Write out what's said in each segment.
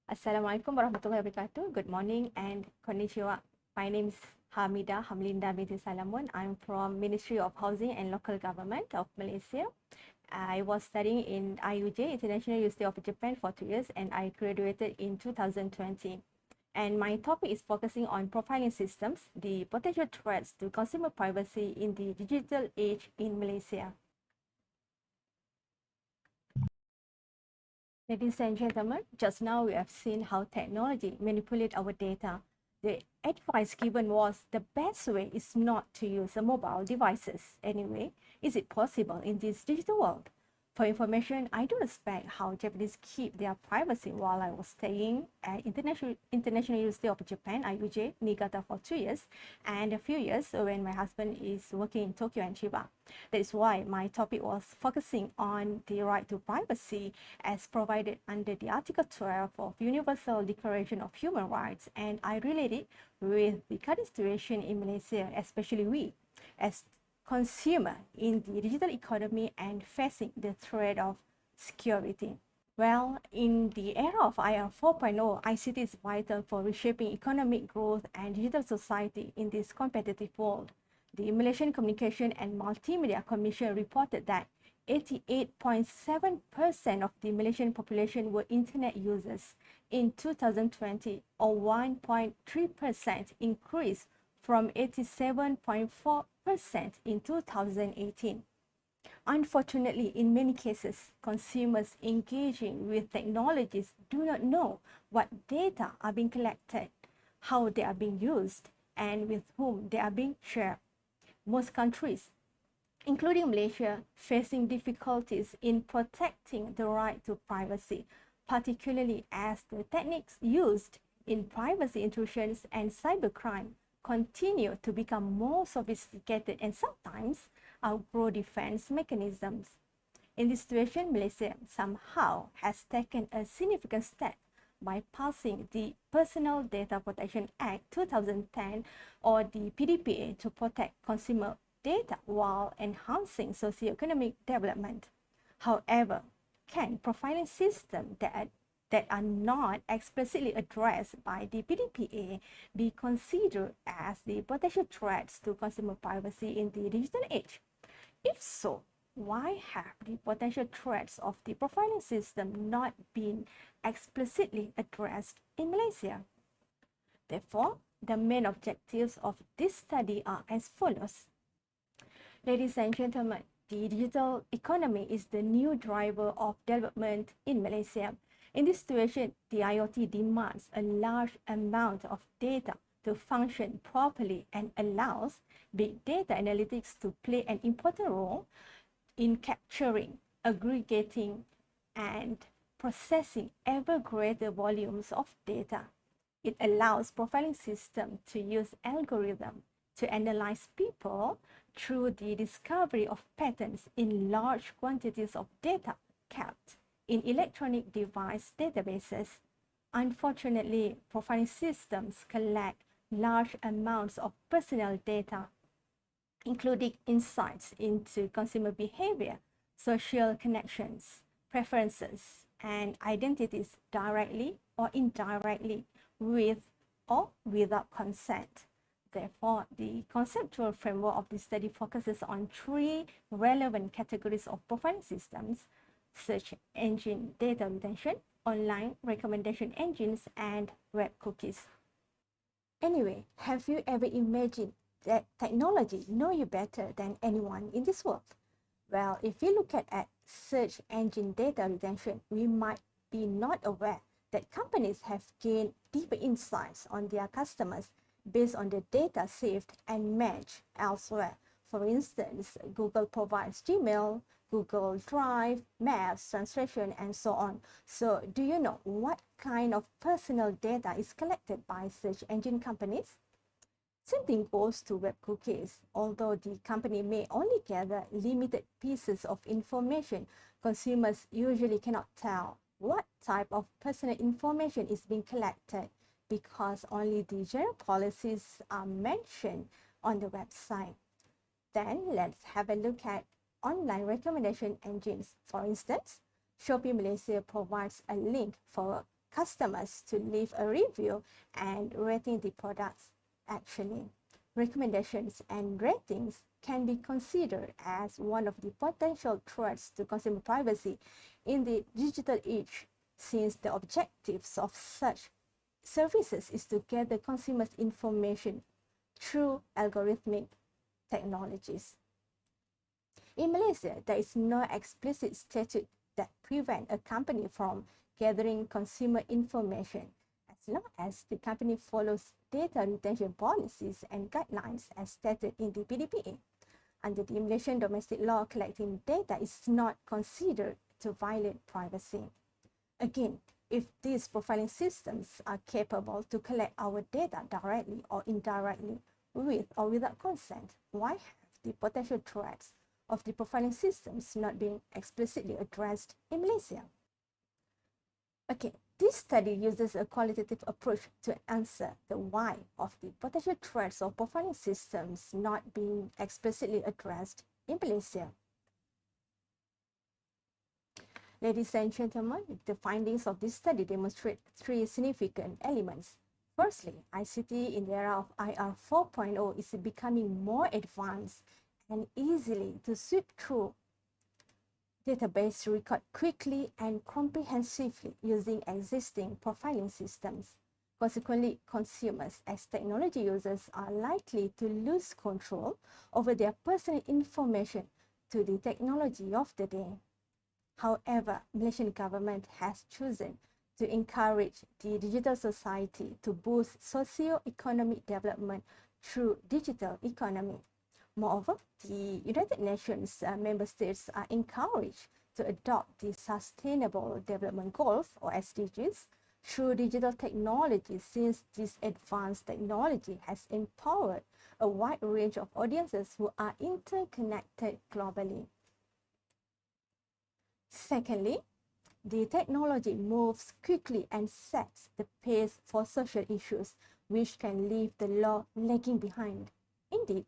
Assalamualaikum warahmatullahi wabarakatuh. Good morning and konnichiwa. My name is Hamidah, Hamlinda binti Salamun. I'm from Ministry of Housing and Local Government of Malaysia. I was studying in IUJ, International University of Japan for 2 years, and I graduated in 2020. And my topic is focusing on profiling systems, the potential threats to consumer privacy in the digital age in Malaysia. Ladies and gentlemen, just now we have seen how technology manipulates our data. The advice given was the best way is not to use a mobile devices. Anyway, is it possible in this digital world? For information, I do respect how Japanese keep their privacy while I was staying at International University of Japan, IUJ, Niigata for 2 years, and a few years when my husband is working in Tokyo and Chiba. That is why my topic was focusing on the right to privacy as provided under the Article 12 of Universal Declaration of Human Rights, and I relate it with the current situation in Malaysia, especially we as consumer in the digital economy and facing the threat of security. Well, in the era of IR 4.0, ICT is vital for reshaping economic growth and digital society in this competitive world. The Malaysian Communication and Multimedia Commission reported that 88.7% of the Malaysian population were internet users in 2020, or 1.3% increase from 87.4% in 2018. Unfortunately, in many cases, consumers engaging with technologies do not know what data are being collected, how they are being used, and with whom they are being shared. Most countries, including Malaysia, facing difficulties in protecting the right to privacy, particularly as the techniques used in privacy intrusions and cybercrime continue to become more sophisticated and sometimes outgrow defense mechanisms. In this situation, Malaysia somehow has taken a significant step by passing the Personal Data Protection Act 2010, or the PDPA, to protect consumer data while enhancing socio-economic development. However, can profiling systems that are not explicitly addressed by the PDPA be considered as the potential threats to consumer privacy in the digital age? If so, why have the potential threats of the profiling system not been explicitly addressed in Malaysia? Therefore, the main objectives of this study are as follows. Ladies and gentlemen, the digital economy is the new driver of development in Malaysia. In this situation, the IoT demands a large amount of data to function properly and allows big data analytics to play an important role in capturing, aggregating, and processing ever greater volumes of data. It allows profiling systems to use algorithms to analyze people through the discovery of patterns in large quantities of data kept in electronic device databases. Unfortunately, profiling systems collect large amounts of personal data, including insights into consumer behavior, social connections, preferences, and identities directly or indirectly, with or without consent. Therefore, the conceptual framework of the study focuses on 3 relevant categories of profiling systems: search engine data retention, online recommendation engines, and web cookies. Anyway, have you ever imagined that technology knows you better than anyone in this world? Well, if we look at search engine data retention, we might be not aware that companies have gained deeper insights on their customers based on the data saved and matched elsewhere. For instance, Google provides Gmail, Google Drive, Maps, translation, and so on. So do you know what kind of personal data is collected by search engine companies? Same thing goes to web cookies. Although the company may only gather limited pieces of information, consumers usually cannot tell what type of personal information is being collected because only the general policies are mentioned on the website. Then let's have a look at online recommendation engines. For instance, Shopee Malaysia provides a link for customers to leave a review and rating the products. Actually, recommendations and ratings can be considered as one of the potential threats to consumer privacy in the digital age, since the objectives of such services is to gather consumers' information through algorithmic technologies. In Malaysia, there is no explicit statute that prevents a company from gathering consumer information, as long as the company follows data retention policies and guidelines as stated in the PDPA. Under the Malaysian domestic law, collecting data is not considered to violate privacy. Again, if these profiling systems are capable to collect our data directly or indirectly, with or without consent, why have the potential threats of the profiling systems not being explicitly addressed in Malaysia? Okay, this study uses a qualitative approach to answer the why of the potential threats of profiling systems not being explicitly addressed in Malaysia. Ladies and gentlemen, the findings of this study demonstrate three significant elements. Firstly, ICT in the era of IR 4.0 is becoming more advanced and easily to sweep through database record quickly and comprehensively using existing profiling systems. Consequently, consumers as technology users are likely to lose control over their personal information to the technology of the day. However, Malaysian government has chosen to encourage the digital society to boost socio-economic development through digital economy. Moreover, the United Nations member states are encouraged to adopt the Sustainable Development Goals, or SDGs, through digital technology, since this advanced technology has empowered a wide range of audiences who are interconnected globally. Secondly, the technology moves quickly and sets the pace for social issues, which can leave the law lagging behind. Indeed,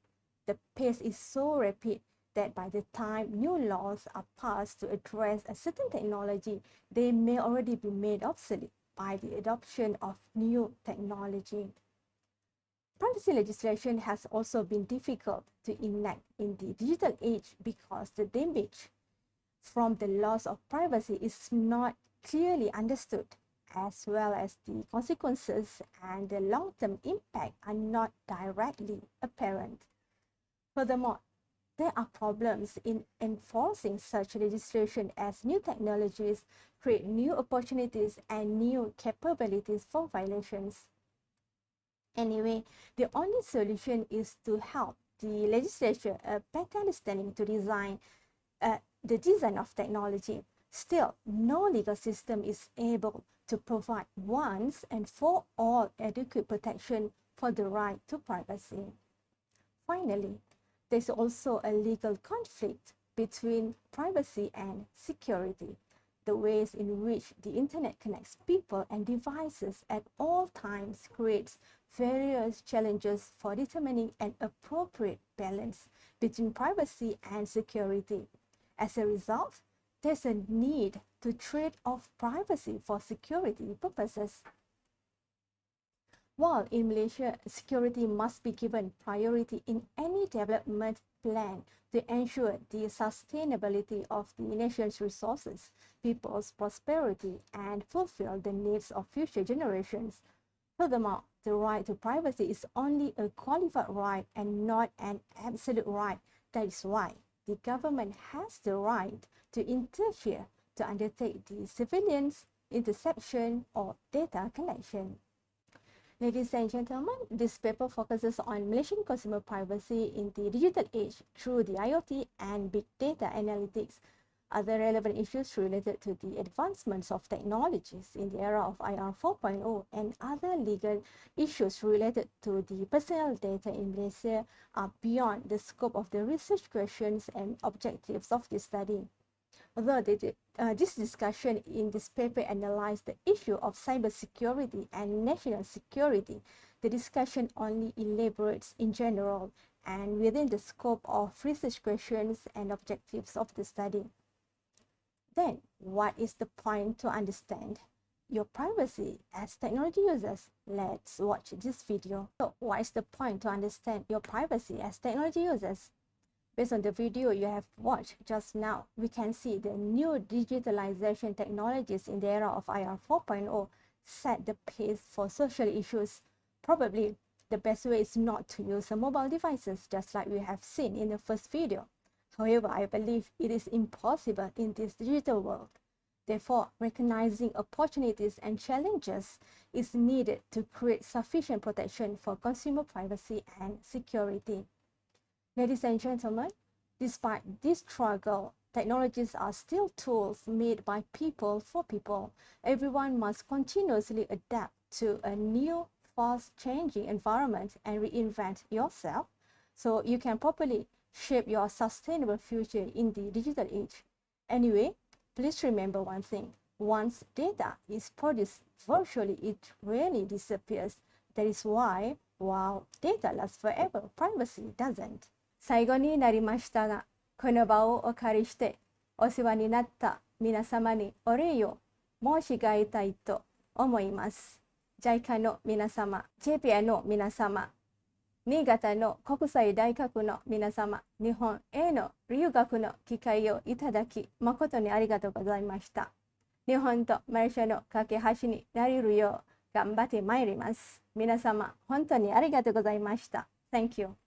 the pace is so rapid that by the time new laws are passed to address a certain technology, they may already be made obsolete by the adoption of new technology. Privacy legislation has also been difficult to enact in the digital age because the damage from the loss of privacy is not clearly understood, as well as the consequences and the long-term impact are not directly apparent. Furthermore, there are problems in enforcing such legislation, as new technologies create new opportunities and new capabilities for violations. Anyway, the only solution is to help the legislature a better understanding to the design of technology. Still, no legal system is able to provide once and for all adequate protection for the right to privacy. Finally, there's also a legal conflict between privacy and security. The ways in which the internet connects people and devices at all times creates various challenges for determining an appropriate balance between privacy and security. As a result, there's a need to trade off privacy for security purposes. While in Malaysia, security must be given priority in any development plan to ensure the sustainability of the nation's resources, people's prosperity, and fulfill the needs of future generations. Furthermore, the right to privacy is only a qualified right and not an absolute right. That is why the government has the right to interfere to undertake the surveillance, interception, or data collection. Ladies and gentlemen, this paper focuses on Malaysian consumer privacy in the digital age through the IoT and big data analytics. Other relevant issues related to the advancements of technologies in the era of IR 4.0 and other legal issues related to the personal data in Malaysia are beyond the scope of the research questions and objectives of this study. Although this discussion in this paper analyzed the issue of cybersecurity and national security, the discussion only elaborates in general and within the scope of research questions and objectives of the study. Then, what is the point to understand? your privacy as technology users? Let's watch this video. So what is the point to understand your privacy as technology users? Based on the video you have watched just now, we can see the new digitalization technologies in the era of IR 4.0 set the pace for social issues. Probably the best way is not to use mobile devices, just like we have seen in the first video. However, I believe it is impossible in this digital world. Therefore, recognizing opportunities and challenges is needed to create sufficient protection for consumer privacy and security. Ladies and gentlemen, despite this struggle, technologies are still tools made by people for people. Everyone must continuously adapt to a new, fast-changing environment and reinvent yourself so you can properly shape your sustainable future in the digital age. Anyway, please remember one thing. Once data is produced virtually, it rarely disappears. That is why, while data lasts forever, privacy doesn't. 最後になりましたが、この場をお借りしてお世話になった皆様にお礼を申し上げたいと思います。JICA の皆様、JPA の皆様、新潟の国際大学の皆様、日本への留学の機会をいただき、誠にありがとうございました。日本とマレーシアの架け橋になれるよう頑張ってまいります。皆様、本当にありがとうございました。Thank you.